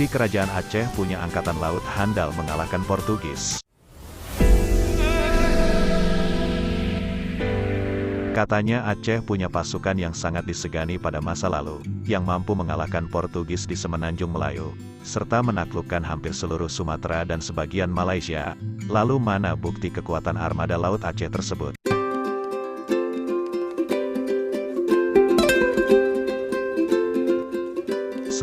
Bukti kerajaan Aceh punya angkatan laut handal mengalahkan Portugis. Katanya Aceh punya pasukan yang sangat disegani pada masa lalu, yang mampu mengalahkan Portugis di Semenanjung Melayu, serta menaklukkan hampir seluruh Sumatera dan sebagian Malaysia. Lalu mana bukti kekuatan armada laut Aceh tersebut?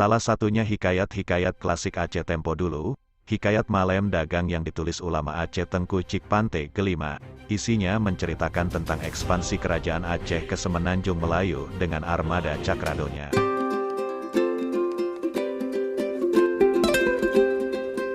Salah satunya hikayat-hikayat klasik Aceh tempo dulu, Hikayat Malem Dagang yang ditulis ulama Aceh Tengku Cik Pante kelima. Isinya menceritakan tentang ekspansi kerajaan Aceh ke Semenanjung Melayu dengan armada Cakradonya.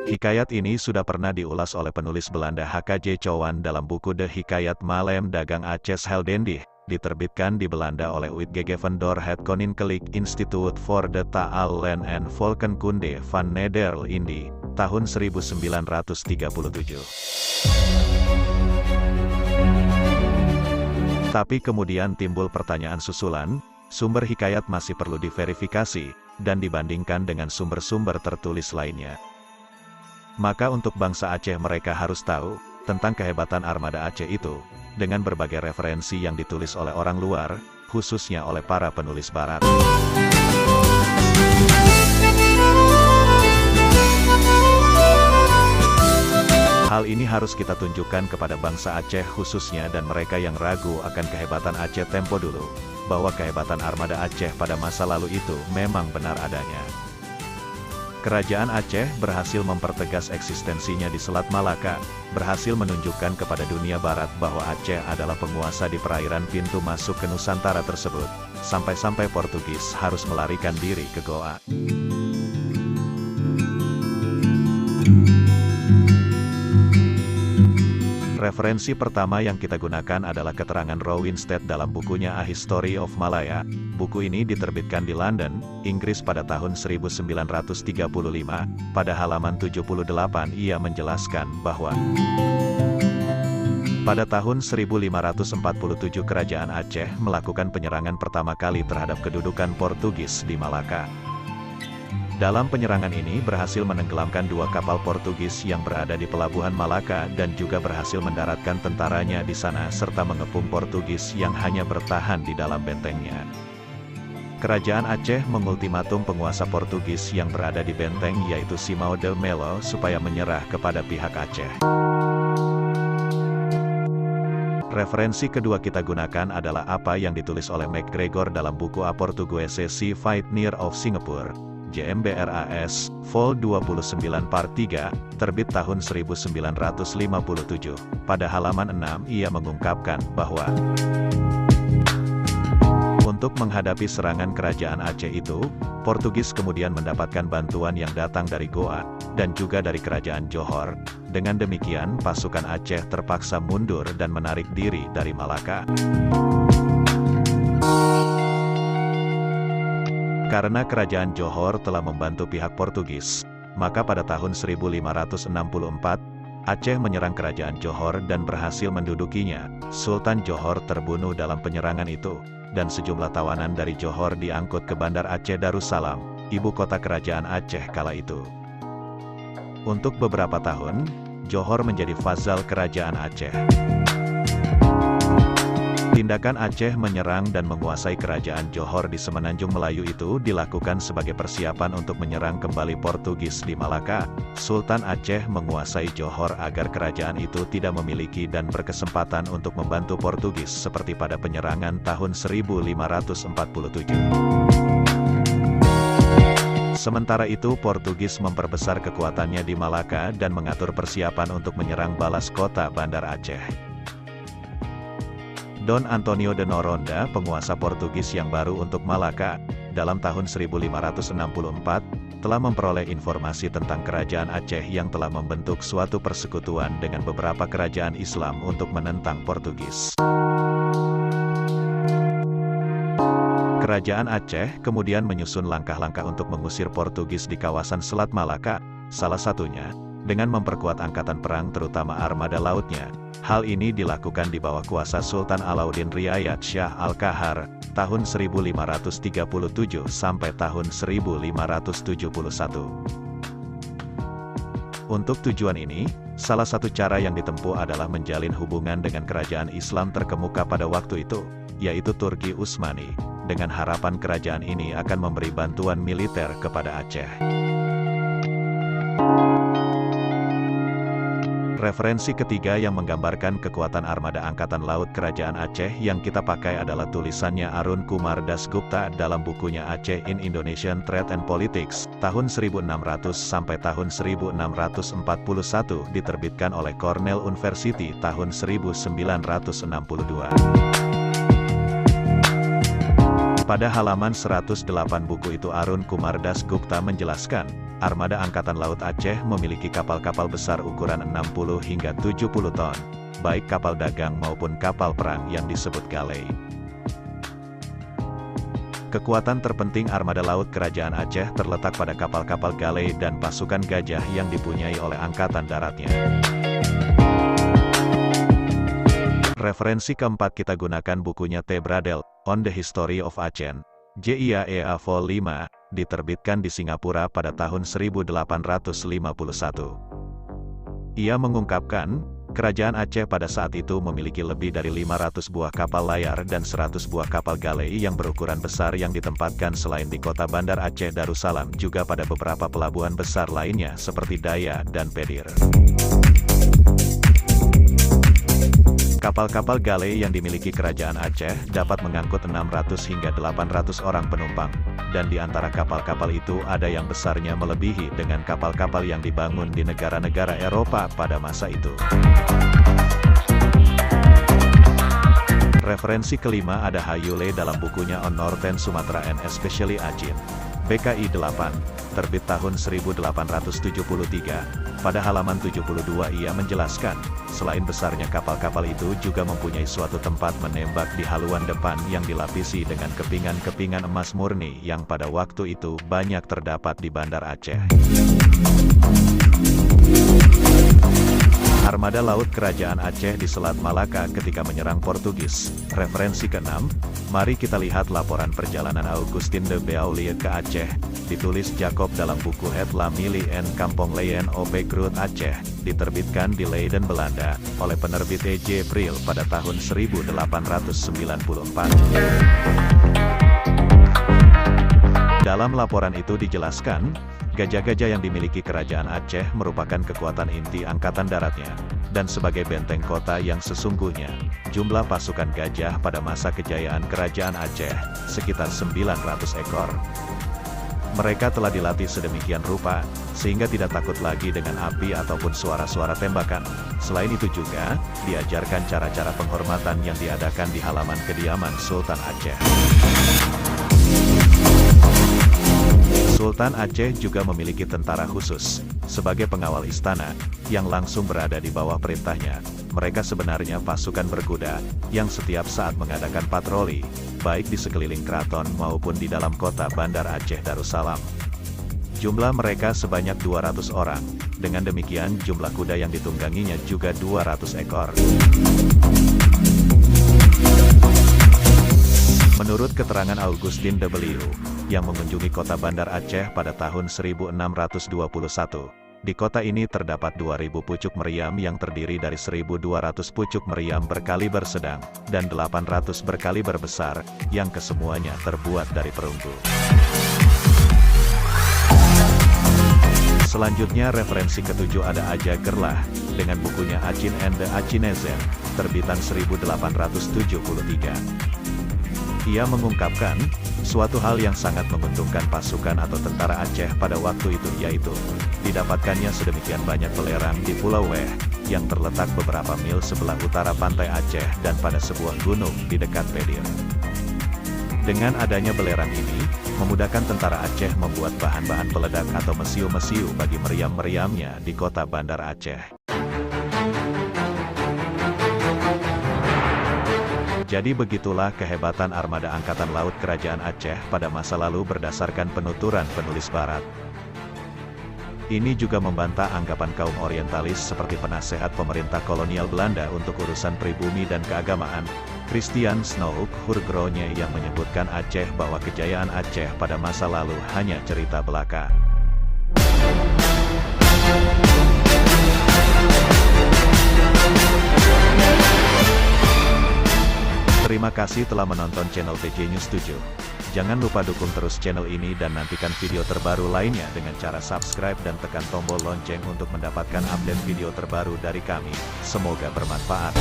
Hikayat ini sudah pernah diulas oleh penulis Belanda H.K.J. Cowan dalam buku The Hikayat Malem Dagang Aceh Heldendig, diterbitkan di Belanda oleh Uitgegeven door het Koninklijk Instituut voor de Talen en Volkenkunde van Nederland, tahun 1937. Tapi kemudian timbul pertanyaan susulan, sumber hikayat masih perlu diverifikasi, dan dibandingkan dengan sumber-sumber tertulis lainnya. Maka untuk bangsa Aceh mereka harus tahu, tentang kehebatan armada Aceh itu, dengan berbagai referensi yang ditulis oleh orang luar, khususnya oleh para penulis barat. Hal ini harus kita tunjukkan kepada bangsa Aceh khususnya dan mereka yang ragu akan kehebatan Aceh tempo dulu, bahwa kehebatan armada Aceh pada masa lalu itu memang benar adanya. Kerajaan Aceh berhasil mempertegas eksistensinya di Selat Malaka, berhasil menunjukkan kepada dunia barat bahwa Aceh adalah penguasa di perairan pintu masuk ke Nusantara tersebut, sampai-sampai Portugis harus melarikan diri ke Goa. Referensi pertama yang kita gunakan adalah keterangan Rowinstead dalam bukunya A History of Malaya. Buku ini diterbitkan di London, Inggris pada tahun 1935. Pada halaman 78 ia menjelaskan bahwa pada tahun 1547 Kerajaan Aceh melakukan penyerangan pertama kali terhadap kedudukan Portugis di Malaka. Dalam penyerangan ini berhasil menenggelamkan 2 kapal Portugis yang berada di pelabuhan Malaka dan juga berhasil mendaratkan tentaranya di sana serta mengepung Portugis yang hanya bertahan di dalam bentengnya. Kerajaan Aceh mengultimatum penguasa Portugis yang berada di benteng yaitu Simão de Melo supaya menyerah kepada pihak Aceh. Referensi kedua kita gunakan adalah apa yang ditulis oleh MacGregor dalam buku A Portuguese Sea Fight Near of Singapore. JMBRAS, Vol 29 Part 3, terbit tahun 1957. Pada halaman 6 ia mengungkapkan bahwa untuk menghadapi serangan kerajaan Aceh itu, Portugis kemudian mendapatkan bantuan yang datang dari Goa, dan juga dari kerajaan Johor. Dengan demikian pasukan Aceh terpaksa mundur dan menarik diri dari Malaka. Karena kerajaan Johor telah membantu pihak Portugis, maka pada tahun 1564, Aceh menyerang kerajaan Johor dan berhasil mendudukinya. Sultan Johor terbunuh dalam penyerangan itu, dan sejumlah tawanan dari Johor diangkut ke Bandar Aceh Darussalam, ibu kota kerajaan Aceh kala itu. Untuk beberapa tahun, Johor menjadi vassal kerajaan Aceh. Tindakan Aceh menyerang dan menguasai kerajaan Johor di Semenanjung Melayu itu dilakukan sebagai persiapan untuk menyerang kembali Portugis di Malaka. Sultan Aceh menguasai Johor agar kerajaan itu tidak memiliki dan berkesempatan untuk membantu Portugis seperti pada penyerangan tahun 1547. Sementara itu Portugis memperbesar kekuatannya di Malaka dan mengatur persiapan untuk menyerang balas kota Bandar Aceh. Don Antonio de Noronda, penguasa Portugis yang baru untuk Malaka, dalam tahun 1564, telah memperoleh informasi tentang kerajaan Aceh yang telah membentuk suatu persekutuan dengan beberapa kerajaan Islam untuk menentang Portugis. Kerajaan Aceh kemudian menyusun langkah-langkah untuk mengusir Portugis di kawasan Selat Malaka, salah satunya dengan memperkuat angkatan perang terutama armada lautnya. Hal ini dilakukan di bawah kuasa Sultan Alauddin Riayat Shah Al-Kahar, tahun 1537 sampai tahun 1571. Untuk tujuan ini, salah satu cara yang ditempuh adalah menjalin hubungan dengan kerajaan Islam terkemuka pada waktu itu, yaitu Turki Utsmani, dengan harapan kerajaan ini akan memberi bantuan militer kepada Aceh. Referensi ketiga yang menggambarkan kekuatan armada Angkatan Laut Kerajaan Aceh yang kita pakai adalah tulisannya Arun Kumar Dasgupta dalam bukunya Aceh in Indonesian Trade and Politics, tahun 1600 sampai tahun 1641 diterbitkan oleh Cornell University tahun 1962. Pada halaman 108 buku itu Arun Kumar Dasgupta menjelaskan, armada Angkatan Laut Aceh memiliki kapal-kapal besar ukuran 60 hingga 70 ton, baik kapal dagang maupun kapal perang yang disebut galei. Kekuatan terpenting armada laut Kerajaan Aceh terletak pada kapal-kapal galei dan pasukan gajah yang dipunyai oleh Angkatan Daratnya. Referensi keempat kita gunakan bukunya T. Bradel, On the History of Aceh, JIAEA Vol 5, diterbitkan di Singapura pada tahun 1851. Ia mengungkapkan, Kerajaan Aceh pada saat itu memiliki lebih dari 500 buah kapal layar dan 100 buah kapal galei yang berukuran besar yang ditempatkan selain di kota Bandar Aceh Darussalam juga pada beberapa pelabuhan besar lainnya seperti Daya dan Pedir. Kapal-kapal galei yang dimiliki Kerajaan Aceh dapat mengangkut 600 hingga 800 orang penumpang, dan di antara kapal-kapal itu ada yang besarnya melebihi dengan kapal-kapal yang dibangun di negara-negara Eropa pada masa itu. Referensi kelima ada Hayule dalam bukunya On Northern Sumatra and Especially Aceh, BKI 8, terbit tahun 1873. Pada halaman 72 ia menjelaskan, selain besarnya kapal-kapal itu juga mempunyai suatu tempat menembak di haluan depan yang dilapisi dengan kepingan-kepingan emas murni yang pada waktu itu banyak terdapat di Bandar Aceh. Armada Laut Kerajaan Aceh di Selat Malaka ketika menyerang Portugis. Referensi ke-6, mari kita lihat laporan perjalanan Augustin de Beaulieu ke Aceh, ditulis Jacob dalam buku Het La Milie en Kampong Leyen op Groot Aceh, diterbitkan di Leiden, Belanda, oleh penerbit E.J. Brill pada tahun 1894. Dalam laporan itu dijelaskan, gajah-gajah yang dimiliki Kerajaan Aceh merupakan kekuatan inti Angkatan Daratnya, dan sebagai benteng kota yang sesungguhnya, jumlah pasukan gajah pada masa kejayaan Kerajaan Aceh, sekitar 900 ekor. Mereka telah dilatih sedemikian rupa, sehingga tidak takut lagi dengan api ataupun suara-suara tembakan. Selain itu juga, diajarkan cara-cara penghormatan yang diadakan di halaman kediaman Sultan Aceh. Sultan Aceh juga memiliki tentara khusus, sebagai pengawal istana, yang langsung berada di bawah perintahnya. Mereka sebenarnya pasukan berkuda, yang setiap saat mengadakan patroli, baik di sekeliling keraton maupun di dalam kota Bandar Aceh Darussalam. Jumlah mereka sebanyak 200 orang, dengan demikian jumlah kuda yang ditungganginya juga 200 ekor. Menurut keterangan Augustin de Beaulieu, yang mengunjungi kota Bandar Aceh pada tahun 1621, di kota ini terdapat 2.000 pucuk meriam yang terdiri dari 1.200 pucuk meriam berkaliber sedang, dan 800 berkaliber besar, yang kesemuanya terbuat dari perunggu. Selanjutnya referensi ketujuh ada Aja Gerlah, dengan bukunya Achin and the Achinezen, terbitan 1873. Ia mengungkapkan, suatu hal yang sangat menguntungkan pasukan atau tentara Aceh pada waktu itu yaitu, didapatkannya sedemikian banyak belerang di Pulau Weh, yang terletak beberapa mil sebelah utara pantai Aceh dan pada sebuah gunung di dekat Pedir. Dengan adanya belerang ini, memudahkan tentara Aceh membuat bahan-bahan peledak atau mesiu-mesiu bagi meriam-meriamnya di kota Bandar Aceh. Jadi begitulah kehebatan armada Angkatan Laut Kerajaan Aceh pada masa lalu berdasarkan penuturan penulis Barat. Ini juga membantah anggapan kaum orientalis seperti penasehat pemerintah kolonial Belanda untuk urusan pribumi dan keagamaan, Christian Snoek Hurgronje, yang menyebutkan Aceh bahwa kejayaan Aceh pada masa lalu hanya cerita belaka. Terima kasih telah menonton channel TJ News 7. Jangan lupa dukung terus channel ini dan nantikan video terbaru lainnya dengan cara subscribe dan tekan tombol lonceng untuk mendapatkan update video terbaru dari kami. Semoga bermanfaat.